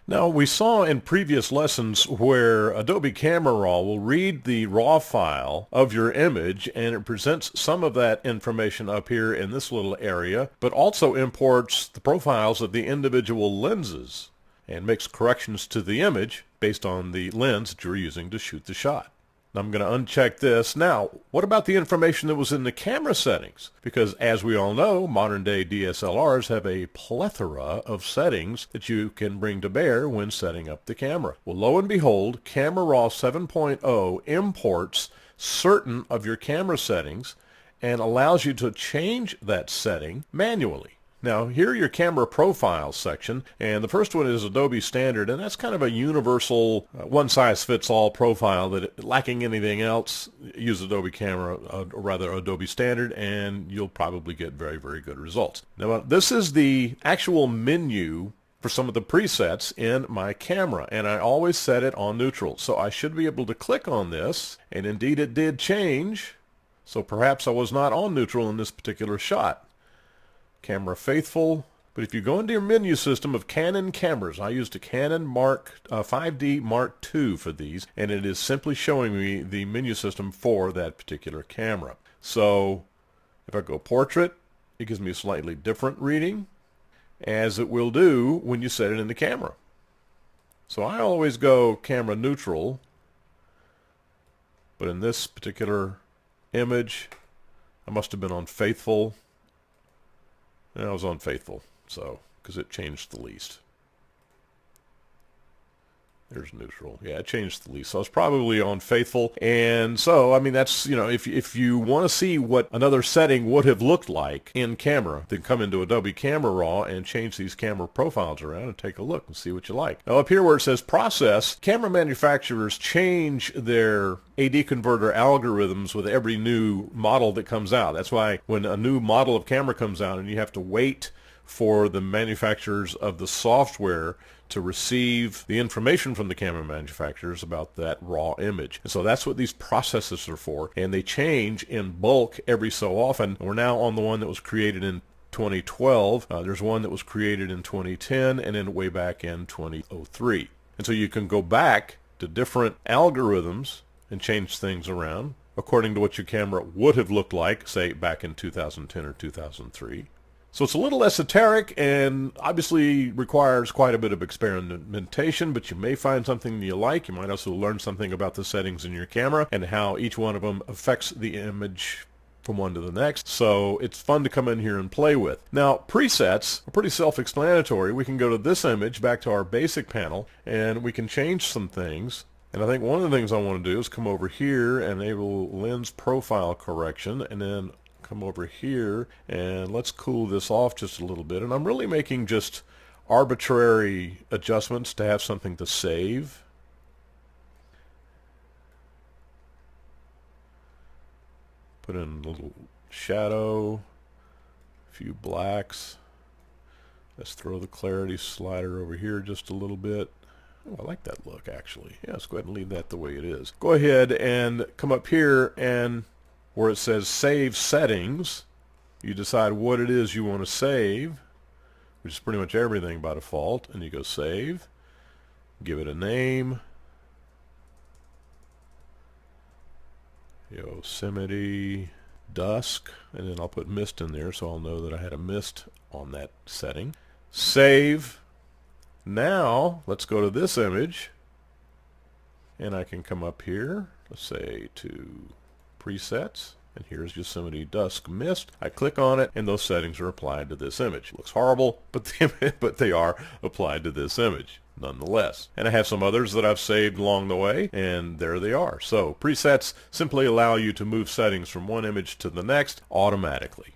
Now, we saw in previous lessons where Adobe Camera Raw will read the RAW file of your image, and it presents some of that information up here in this little area, but also imports the profiles of the individual lenses and makes corrections to the image based on the lens that you're using to shoot the shot. I'm going to uncheck this. Now, what about the information that was in the camera settings? Because as we all know, modern day DSLRs have a plethora of settings that you can bring to bear when setting up the camera. Well, lo and behold, Camera Raw 7.0 imports certain of your camera settings and allows you to change that setting manually. Now, here are your camera profiles section, and the first one is Adobe Standard, and that's kind of a universal one-size-fits-all profile that, lacking anything else, use Adobe Camera, or rather Adobe Standard, and you'll probably get very, very good results. Now, this is the actual menu for some of the presets in my camera, and I always set it on neutral, so I should be able to click on this, and indeed it did change, so perhaps I was not on neutral in this particular shot. Camera faithful, but if you go into your menu system of Canon cameras, I used a Canon 5D Mark II for these, and it is simply showing me the menu system for that particular camera. So if I go portrait, it gives me a slightly different reading, as it will do when you set it in the camera. So I always go camera neutral, but in this particular image, I must have been on faithful. I was on faithful, so because it changed the least. There's neutral. Yeah, it changed the least. So I was probably on faithful. And so, I mean, that's, you know, if you want to see what another setting would have looked like in camera, then come into Adobe Camera Raw and change these camera profiles around and take a look and see what you like. Now, up here where it says process, camera manufacturers change their AD converter algorithms with every new model that comes out. That's why when a new model of camera comes out and you have to wait for the manufacturers of the software to receive the information from the camera manufacturers about that raw image. And so that's what these processes are for, and they change in bulk every so often. We're now on the one that was created in 2012. There's one that was created in 2010, and then way back in 2003. And so you can go back to different algorithms and change things around according to what your camera would have looked like, say, back in 2010 or 2003. So it's a little esoteric and obviously requires quite a bit of experimentation, but you may find something you like. You might also learn something about the settings in your camera and how each one of them affects the image from one to the next. So it's fun to come in here and play with. Now, presets are pretty self-explanatory. We can go to this image, back to our basic panel, and we can change some things. And I think one of the things I want to do is come over here and enable lens profile correction, and then come over here and let's cool this off just a little bit. And I'm really making just arbitrary adjustments to have something to save. Put in a little shadow, a few blacks. Let's throw the clarity slider over here just a little bit. Oh, I like that look actually. Yeah, let's go ahead and leave that the way it is. Go ahead and come up here, and where it says Save Settings, you decide what it is you want to save, which is pretty much everything by default, and you go Save, give it a name, Yosemite Dusk, and then I'll put mist in there so I'll know that I had a mist on that setting. Save. Now, let's go to this image, and I can come up here, let's say to presets, and here's Yosemite Dusk Mist. I click on it, and those settings are applied to this image. It looks horrible, but they are applied to this image nonetheless. And I have some others that I've saved along the way, and there they are. So presets simply allow you to move settings from one image to the next automatically.